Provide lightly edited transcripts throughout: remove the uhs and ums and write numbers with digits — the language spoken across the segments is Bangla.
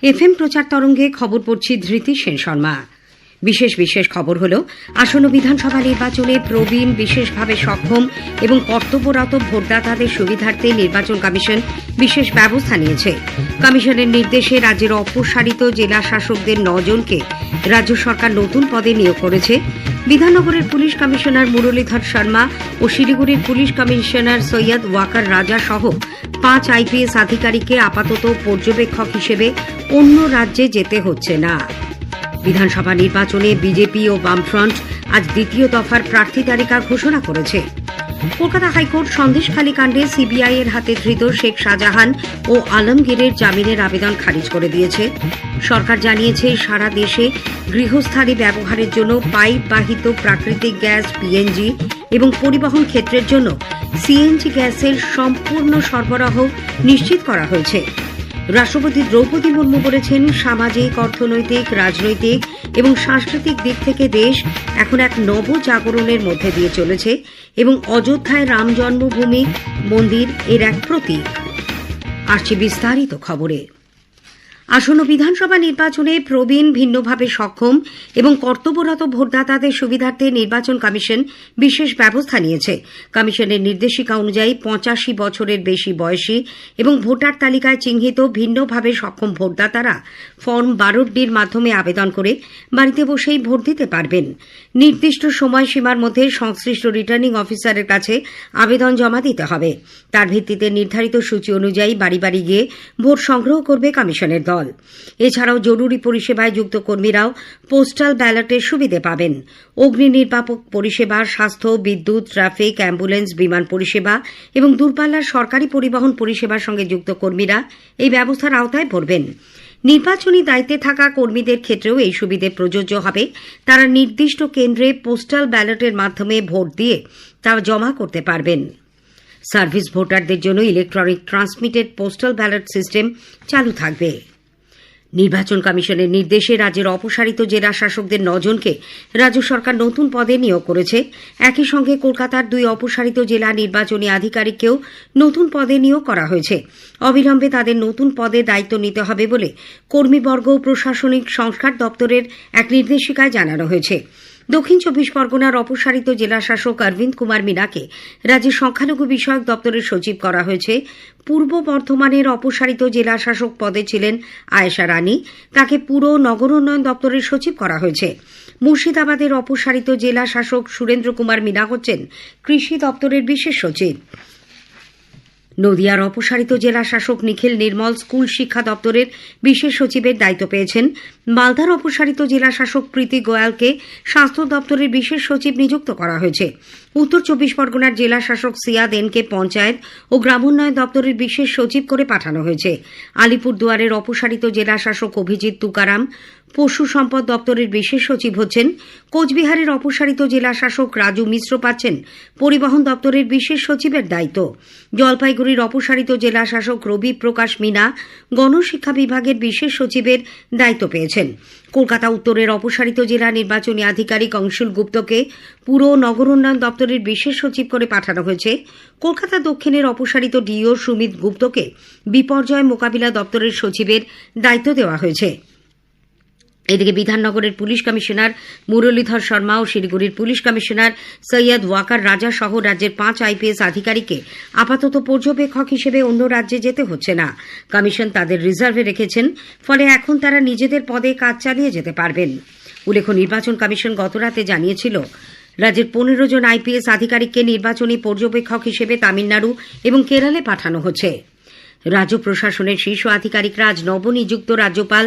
এফএম প্রচার তরঙ্গে খবর পড়ছি ধৃতি সেন শর্মা। বিশেষ খবর হল, আসন্ন বিধানসভা নির্বাচনে প্রবীণ, বিশেষভাবে সক্ষম এবং কর্তব্যরত ভোটদাতাদের সুবিধার্থে নির্বাচন কমিশন বিশেষ ব্যবস্থা নিয়েছে। কমিশনের নির্দেশে রাজ্যের অপসারিত জেলা শাসকদের 9 জনকে রাজ্য সরকার নতুন পদে নিয়োগ করেছে। বিধাননগরের পুলিশ কমিশনার মুরলীধর শর্মা ও শিলিগুড়ির পুলিশ কমিশনার সৈয়দ ওয়াকার রাজা সহ 5 আইপিএস আধিকারিককে আপাতত পর্যবেক্ষক হিসেবে অন্য রাজ্যে যেতে হচ্ছে না। বিধানসভা নির্বাচনে বিজেপি ও বামফ্রন্ট আজ দ্বিতীয় দফার প্রার্থী তালিকা ঘোষণা করেছে। কলকাতা হাইকোর্ট সন্দেশখালী কাণ্ডে সিবিআই এর হাতে ধৃত শেখ শাহজাহান ও আলমগীরের জামিনের আবেদন খারিজ করে দিয়েছে। সরকার জানিয়েছে, সারা দেশে গৃহস্থালী ব্যবহারের জন্য পাইপ বাহিত প্রাকৃতিক গ্যাস, পিএনজি এবং পরিবহন ক্ষেত্রের জন্য সিএনজি গ্যাসের সম্পূর্ণ সরবরাহ নিশ্চিত করা হয়েছে। রাষ্ট্রপতি দ্রৌপদী মুর্মু বলেছেন, সামাজিক, অর্থনৈতিক, রাজনৈতিক এবং সাংস্কৃতিক দিক থেকে দেশ এখন এক নবজাগরণের মধ্যে দিয়ে চলেছে এবং অযোধ্যায় রাম জন্মভূমি মন্দির এর এক প্রতীক। আসছে বিস্তারিত খবরে। আসন্ন বিধানসভা নির্বাচনে প্রবীণ, ভিন্নভাবে সক্ষম এবং কর্তব্যরত ভোটদাতাদের সুবিধার্থে নির্বাচন কমিশন বিশেষ ব্যবস্থা নিয়েছে। কমিশনের নির্দেশিকা অনুযায়ী 85 বছরের বেশি বয়সী এবং ভোটার তালিকায় চিহ্নিত ভিন্নভাবে সক্ষম ভোটদাতারা ফর্ম 12ডির মাধ্যমে আবেদন করে বাড়িতে বসেই ভোট দিতে পারবেন। নির্দিষ্ট সময়সীমার মধ্যে সংশ্লিষ্ট রিটার্নিং অফিসারের কাছে আবেদন জমা দিতে হবে। তার ভিত্তিতে নির্ধারিত সূচি অনুযায়ী বাড়ি বাড়ি গিয়ে ভোট সংগ্রহ করবে কমিশনের দল। এছাড়াও জরুরি পরিষেবায় যুক্ত কর্মীরাও পোস্টাল ব্যালটের সুবিধে পাবেন। অগ্নি নির্বাপক পরিষেবা, স্বাস্থ্য, বিদ্যুৎ, ট্রাফিক, অ্যাম্বুলেন্স, বিমান পরিষেবা এবং দূরপাল্লার সরকারি পরিবহন পরিষেবার সঙ্গে যুক্ত কর্মীরা এই ব্যবস্থার আওতায় পড়বেন। নির্বাচনী দায়িত্বে থাকা কর্মীদের ক্ষেত্রেও এই সুবিধে প্রযোজ্য হবে। তারা নির্দিষ্ট কেন্দ্রে পোস্টাল ব্যালটের মাধ্যমে ভোট দিয়ে তা জমা করতে পারবেন। সার্ভিস ভোটারদের জন্য electronic transmitted postal ballot system চালু থাকবে। নির্বাচন কমিশনের নির্দেশে রাজ্যের অপসারিত জেলা শাসকদের 9 জনকে রাজ্য সরকার নতুন পদে নিয়োগ করেছে। একই সঙ্গে কলকাতার 2 অপসারিত জেলা নির্বাচনী আধিকারিককেও নতুন পদে নিয়োগ করা হয়েছে। অবিলম্বে তাদের নতুন পদে দায়িত্ব নিতে হবে বলে কর্মীবর্গ ও প্রশাসনিক সংস্কার দপ্তরের এক নির্দেশিকায় জানানো হয়েছে। দক্ষিণ 24 পরগনার অপসারিত জেলা শাসক অরবিন্দ কুমার মিনাকে রাজ্যের সংখ্যালঘু বিষয়ক দপ্তরের সচিব করা হয়েছে। পূর্ব বর্ধমানের অপসারিত জেলা শাসক পদে ছিলেন আয়েশা রানী, তাকে পুর নগর উন্নয়ন দপ্তরের সচিব করা হয়েছে। মুর্শিদাবাদের অপসারিত জেলা শাসক সুরেন্দ্র কুমার মিনা হচ্ছেন কৃষি দপ্তরের বিশেষ সচিব। নদিয়ার অপসারিত জেলা শাসক নিখিল নির্মল স্কুল শিক্ষা দপ্তরের বিশেষ সচিবের দায়িত্ব পেয়েছেন। মালদার অপসারিত জেলা শাসক প্রীতি গোয়ালকে স্বাস্থ্য দপ্তরের বিশেষ সচিব নিযুক্ত করা হয়েছে। উত্তর 24 পরগনার জেলা শাসক সিয়াদ এনকে পঞ্চায়েত ও গ্রামোন্নয়ন দপ্তরের বিশেষ সচিব করে পাঠানো হয়েছে। আলিপুরদুয়ারের অপসারিত জেলা শাসক অভিজিৎ তুকারাম পশু সম্পদ দপ্তরের বিশেষ সচিব হচ্ছেন। কোচবিহারের অপসারিত জেলা শাসক রাজু মিশ্র পাচ্ছেন পরিবহন দপ্তরের বিশেষ সচিবের দায়িত্ব। জলপাইগুড়ির অপসারিত জেলা শাসক রবি প্রকাশ মিনা গণশিক্ষা বিভাগের বিশেষ সচিবের দায়িত্ব পেয়েছেন। কলকাতা উত্তরের অপসারিত জেলা নির্বাচনী আধিকারিক অংশুল গুপ্তকে পুর নগর উন্নয়ন দপ্তরের বিশেষ সচিব করে পাঠানো হয়েছে। কলকাতা দক্ষিণের অপসারিত ডিও সুমিত গুপ্তকে বিপর্যয় মোকাবিলা দপ্তরের সচিবের দায়িত্ব দেওয়া হয়েছে। এদিকে বিধাননগরের পুলিশ কমিশনার মুরলীধর শর্মা ও শিলিগুড়ির পুলিশ কমিশনার সৈয়দ ওয়াকার রাজা সহ রাজ্যের 5 আইপিএস আধিকারিককে আপাতত পর্যবেক্ষক হিসেবে অন্য রাজ্যে যেতে হচ্ছে না। কমিশন তাদের রিজার্ভে রেখেছেন, ফলে এখন তারা নিজেদের পদে কাজ চালিয়ে যেতে পারবেন। উল্লেখ্য, নির্বাচন কমিশন গতরাতে জানিয়েছিল, রাজ্যের 15 জন আইপিএস আধিকারিককে নির্বাচনী পর্যবেক্ষক হিসেবে তামিলনাড়ু এবং কেরালে পাঠানো হচ্ছে। রাজ্য প্রশাসনের শীর্ষ আধিকারিকরা আজ নবনিযুক্ত রাজ্যপাল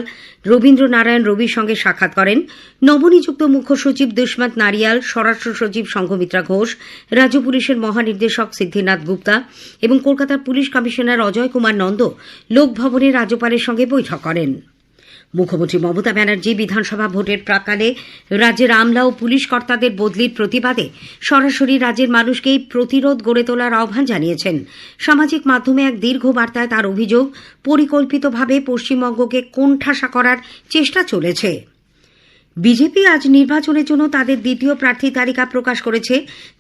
রবীন্দ্র নারায়ণ রবির সঙ্গে সাক্ষাৎ করেন। নবনিযুক্ত মুখ্য সচিব দুষ্মন্ত নারিয়াল, স্বরাষ্ট্র সচিব সংঘমিত্রা ঘোষ, রাজ্য পুলিশের মহানির্দেশক সিদ্ধিনাথ গুপ্তা এবং কলকাতার পুলিশ কমিশনার অজয় কুমার নন্দ লোকভবনে রাজ্যপালের সঙ্গে বৈঠক করেন। মুখ্যমন্ত্রী মমতা ব্যানার্জি বিধানসভা ভোটের প্রাক্কালে রাজ্যের আমলা ও পুলিশ কর্তাদের বদলির প্রতিবাদে সরাসরি রাজ্যের মানুষকেই প্রতিরোধ গড়ে তোলার আহ্বান জানিয়েছেন। সামাজিক মাধ্যমে এক দীর্ঘ বার্তায় তার অভিযোগ, পরিকল্পিতভাবে পশ্চিমবঙ্গকে কোণঠাসা করার চেষ্টা চলেছে। বিজেপি আজ নির্বাচনের জন্য তাদের দ্বিতীয় প্রার্থী তালিকা প্রকাশ করেছে।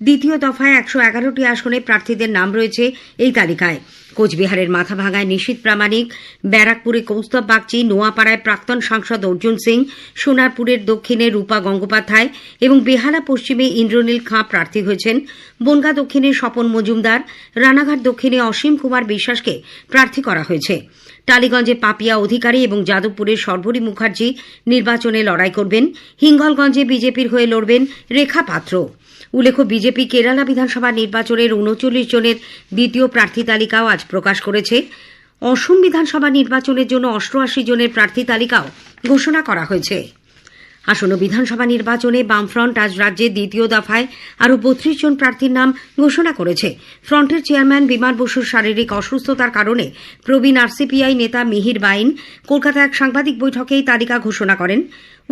দ্বিতীয় দফায় 111টি আসনে প্রার্থীদের নাম রয়েছে এই তালিকায়। কোচবিহারের মাথাভাঙায় নিশীথ প্রামাণিক, ব্যারাকপুরে কৌস্তব বাগচি, নোয়াপাড়ায় প্রাক্তন সাংসদ অর্জুন সিং, সোনারপুরের দক্ষিণে রূপা গঙ্গোপাধ্যায় এবং বেহালা পশ্চিমে ইন্দ্রনীল খাঁ প্রার্থী হয়েছেন। বনগাঁ দক্ষিণে স্বপন মজুমদার, রানাঘাট দক্ষিণে অসীম কুমার বিশ্বাসকে প্রার্থী করা হয়েছে। টালিগঞ্জে পাপিয়া অধিকারী এবং যাদবপুরের সর্বরী মুখার্জি নির্বাচনে লড়াই করবেন। হিঙ্গলগঞ্জে বিজেপির হয়ে লড়বেন রেখা পাত্র। উল্লেখ্য, বিজেপি কেরালা বিধানসভা নির্বাচনের ৩৯ জনের দ্বিতীয় প্রার্থী তালিকাও আজ প্রকাশ করেছে। অসম বিধানসভা নির্বাচনের জন্য ৮৮ জনের প্রার্থী তালিকাও ঘোষণা করা হয়েছে। আসন্ন বিধানসভা নির্বাচনে বামফ্রন্ট আজ রাজ্যের দ্বিতীয় দফায় আরও ৩২ জন প্রার্থীর নাম ঘোষণা করেছে। ফ্রন্টের চেয়ারম্যান বিমান বসুর শারীরিক অসুস্থতার কারণে প্রবীণ আরসিপিআই নেতা মিহির বাইন কলকাতায় এক সাংবাদিক বৈঠকে এই তালিকা ঘোষণা করেন।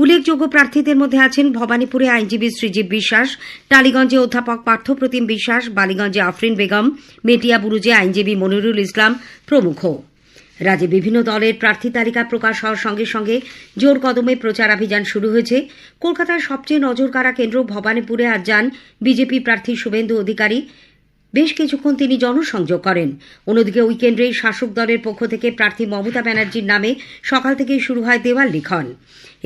উল্লেখযোগ্য প্রার্থীদের মধ্যে আছেন ভবানীপুরে আইনজীবী শ্রীজীব বিশ্বাস, টালিগঞ্জে অধ্যাপক পার্থপ্রতিম বিশ্বাস, বালিগঞ্জে আফরিন বেগম, মেটিয়াবুরুজে আইনজীবী মনিরুল ইসলাম প্রমুখ। রাজ্যে বিভিন্ন দলের প্রার্থী তালিকা প্রকাশ হওয়ার সঙ্গে সঙ্গে জোর কদমে প্রচারাভিযান শুরু হয়েছে। কলকাতায় সবচেয়ে নজরকাড়া কেন্দ্র ভবানীপুরে আজ যান বিজেপি প্রার্থী শুভেন্দু অধিকারী। বেশ কিছুক্ষণ তিনি জনসংযোগ করেন। অন্যদিকে ওই কেন্দ্রে শাসক দলের পক্ষ থেকে প্রার্থী মমতা ব্যানার্জির নামে সকাল থেকেই শুরু হয় দেওয়াল লিখন।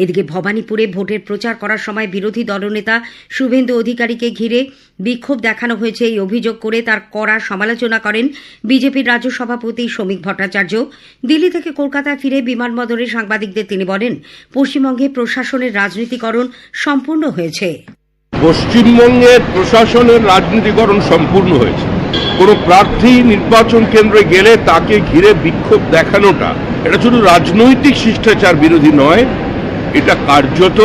এদিকে ভবানীপুরে ভোটের প্রচার করার সময় বিরোধী দলনেতা শুভেন্দু অধিকারীকে ঘিরে বিক্ষোভ দেখানো হয়েছে এই অভিযোগ করে তার কড়া সমালোচনা করেন বিজেপির রাজ্য সভাপতি শ্রমিক ভট্টাচার্য। দিল্লি থেকে কলকাতায় ফিরে বিমানবন্দরে সাংবাদিকদের তিনি বলেন, পশ্চিমবঙ্গে প্রশাসনের রাজনীতিকরণ সম্পূর্ণ হয়েছে। পশ্চিমবঙ্গের প্রশাসনের রাজনীতিকরণ সম্পূর্ণ হয়েছে। কোনো প্রার্থী নির্বাচন কেন্দ্রে গেলে তাকে ঘিরে বিক্ষোভ দেখানোটা এটা শুধু রাজনৈতিক শিষ্টাচার বিরোধী নয়, এটা কার্যত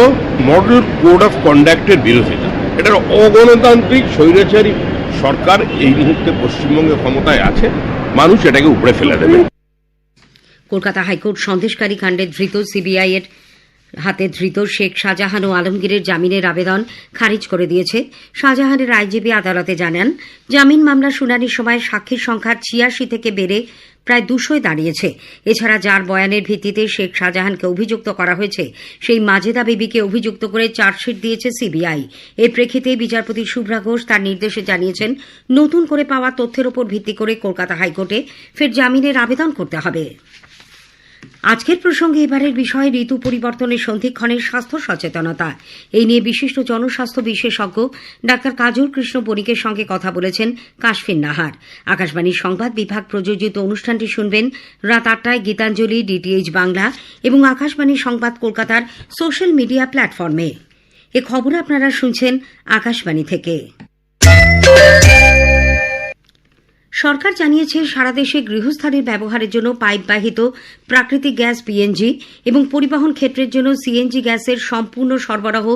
মডেল কোড অফ কন্ডাক্টের বিরোধিতা। এটা অগণতান্ত্রিক স্বৈরাচারী সরকার এই মুহূর্তে পশ্চিমবঙ্গে ক্ষমতায় আছে, মানুষ এটাকে উপড়ে ফেলে দেবে। কলকাতা হাইকোর্ট সন্দেশকারী কাণ্ডে ধৃত সিবিআই এর হাতে ধৃত শেখ শাহজাহান ও আলমগীরের জামিনের আবেদন খারিজ করে দিয়েছে। শাহজাহানের আইনজীবী আদালতে জানান, জামিন মামলার শুনানির সময় সাক্ষীর সংখ্যা ৮৬ থেকে বেড়ে প্রায় ২০০ দাঁড়িয়েছে। এছাড়া যার বয়ানের ভিত্তিতে শেখ শাহজাহানকে অভিযুক্ত করা হয়েছে সেই মাজেদা বিবিকে অভিযুক্ত করে চার্জশিট দিয়েছে সিবিআই। এর প্রেক্ষিতে বিচারপতি শুভ্রা ঘোষ তার নির্দেশে জানিয়েছেন, নতুন করে পাওয়া তথ্যের উপর ভিত্তি করে কলকাতা হাইকোর্টে ফের জামিনের আবেদন করতে হবে। আজকের প্রসঙ্গে এবারের বিষয় ঋতু পরিবর্তনের সন্ধিক্ষণের স্বাস্থ্য সচেতনতা। এই নিয়ে বিশিষ্ট জনস্বাস্থ্য বিশেষজ্ঞ ডাক্তার কাজল কৃষ্ণ বণিকের সঙ্গে কথা বলেছেন কাশফিন নাহার। আকাশবাণীর সংবাদ বিভাগ প্রযোজিত অনুষ্ঠানটি শুনবেন রাত ৮টায় গীতাঞ্জলি, ডিটিএইচ বাংলা এবং আকাশবাণী সংবাদ কলকাতার সোশ্যাল মিডিয়া প্ল্যাটফর্মে। এ খবর আপনারা শুনছেন আকাশবাণী থেকে। সরকার জানিয়েছে, সারা দেশে গৃহস্থালির ব্যবহারের জন্য পাইপবাহিত প্রাকৃতিক গ্যাস পিএনজি এবং পরিবহন ক্ষেত্রের জন্য সিএনজি গ্যাসের সম্পূর্ণ সরবরাহ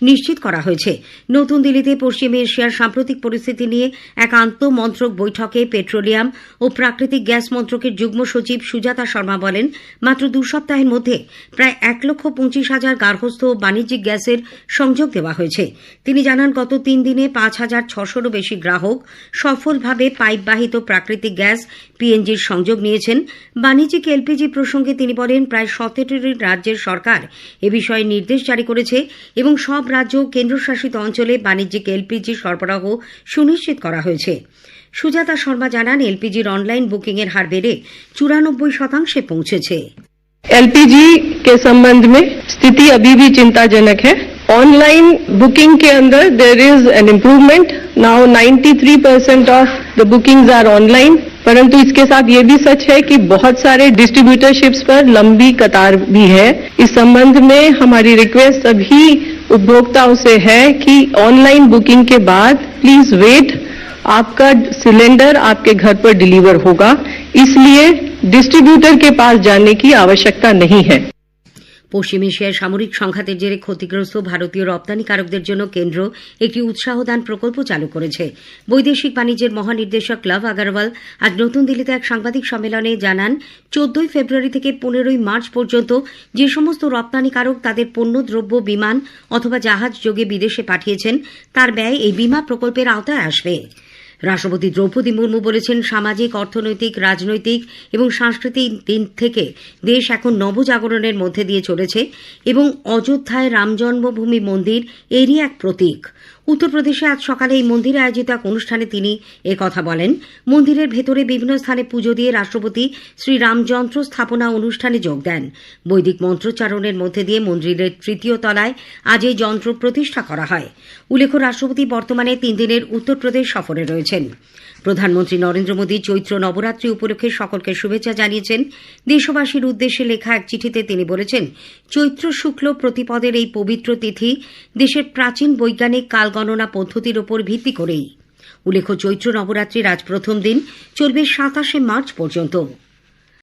নিশ্চিত করা হয়েছে। নতুন দিল্লিতে পশ্চিম এশিয়ার সাম্প্রতিক পরিস্থিতি নিয়ে এক আন্তঃমন্ত্রক বৈঠকে পেট্রোলিয়াম ও প্রাকৃতিক গ্যাস মন্ত্রকের যুগ্ম সচিব সুজাতা শর্মা বলেন, মাত্র ২ সপ্তাহের মধ্যে প্রায় ১,২৫,০০০ গার্হস্থ্য ও বাণিজ্যিক গ্যাসের সংযোগ দেওয়া হয়েছে। তিনি জানান, গত ৩ দিনে ৫,৬০০রও বেশি গ্রাহক সফলভাবে পাইপবাহিত প্রাকৃতিক গ্যাস পিএনজির সংযোগ নিয়েছেন। বাণিজ্যিক এলপিজি প্রসঙ্গে তিনি বলেন, প্রায় ১৭টি রাজ্যের সরকার এ বিষয়ে নির্দেশ জারি করেছে এবং সব রাজ্য ও কেন্দ্রশাসিত অঞ্চলে বাণিজ্যিক এলপিজি সরবরাহ সুনিশ্চিত করা হয়েছে। সুজাতা শর্মা জানান, এলপিজির অনলাইন বুকিংয়ের হার বেড়ে ৯৪% পৌঁছেছে। एलपीजी के संबंध में स्थिति अभी भी चिंताजनक है। ऑनलाइन बुकिंग के अंदर there is an improvement. Now 93% of the bookings are online, परंतु इसके साथ ये भी सच है कि बहुत सारे डिस्ट्रीब्यूटरशिप्स पर लंबी कतार भी है। इस संबंध में हमारी रिक्वेस्ट सभी उपभोक्ताओं से है कि ऑनलाइन बुकिंग के बाद प्लीज वेट, आपका सिलेंडर आपके घर पर डिलीवर होगा, इसलिए डिस्ट्रीब्यूटर के पास जाने की आवश्यकता नहीं है। পশ্চিম এশিয়ার সামরিক সংঘাতের জেরে ক্ষতিগ্রস্ত ভারতীয় রপ্তানিকারকদের জন্য কেন্দ্র একটি উৎসাহদান প্রকল্প চালু করেছে। বৈদেশিক বাণিজ্যের মহানির্দেশক লভ আগরওয়াল আজ নতুন দিল্লিতে এক সাংবাদিক সম্মেলনে জানান, ১৪ ফেব্রুয়ারি থেকে ১৫ মার্চ পর্যন্ত যে সমস্ত রপ্তানিকারক তাদের পণ্যদ্রব্য বিমান অথবা জাহাজ যোগে বিদেশে পাঠিয়েছেন তার ব্যয় এই বিমা প্রকল্পের আওতায় আসবে। রাষ্ট্রপতি দ্রৌপদী মুর্মু বলেছেন, সামাজিক, অর্থনৈতিক, রাজনৈতিক এবং সাংস্কৃতিক দিক থেকে দেশ এখন নবজাগরণের মধ্যে দিয়ে চলেছে এবং অযোধ্যায় রাম জন্মভূমি মন্দির এরই এক প্রতীক। উত্তরপ্রদেশে আজ সকালে এই মন্দিরে আয়োজিত এক অনুষ্ঠানে তিনি একথা বলেন। মন্দিরের ভেতরে বিভিন্ন স্থানে পুজো দিয়ে রাষ্ট্রপতি শ্রীরামযন্ত্র স্থাপনা অনুষ্ঠানে যোগ দেন। বৈদিক মন্ত্রোচ্চারণের মধ্যে দিয়ে মন্দিরের তৃতীয় তলায় আজ এই যন্ত্র প্রতিষ্ঠা করা হয়। উল্লেখ্য, রাষ্ট্রপতি বর্তমানে 3 দিনের উত্তরপ্রদেশ সফরে রয়েছেন। প্রধানমন্ত্রী নরেন্দ্র মোদী চৈত্র নবরাত্রি উপলক্ষে সকলকে শুভেচ্ছা জানিয়েছেন। দেশবাসীর উদ্দেশ্যে লেখা এক চিঠিতে তিনি বলেছেন, চৈত্র শুক্ল প্রতিপদের এই পবিত্র তিথি দেশের প্রাচীন বৈজ্ঞানিক কালগণনা পদ্ধতির ওপর ভিত্তি করেই। উল্লেখ্য, চৈত্র নবরাত্রির আজ প্রথম দিন, চলবে 27শে মার্চ পর্যন্ত।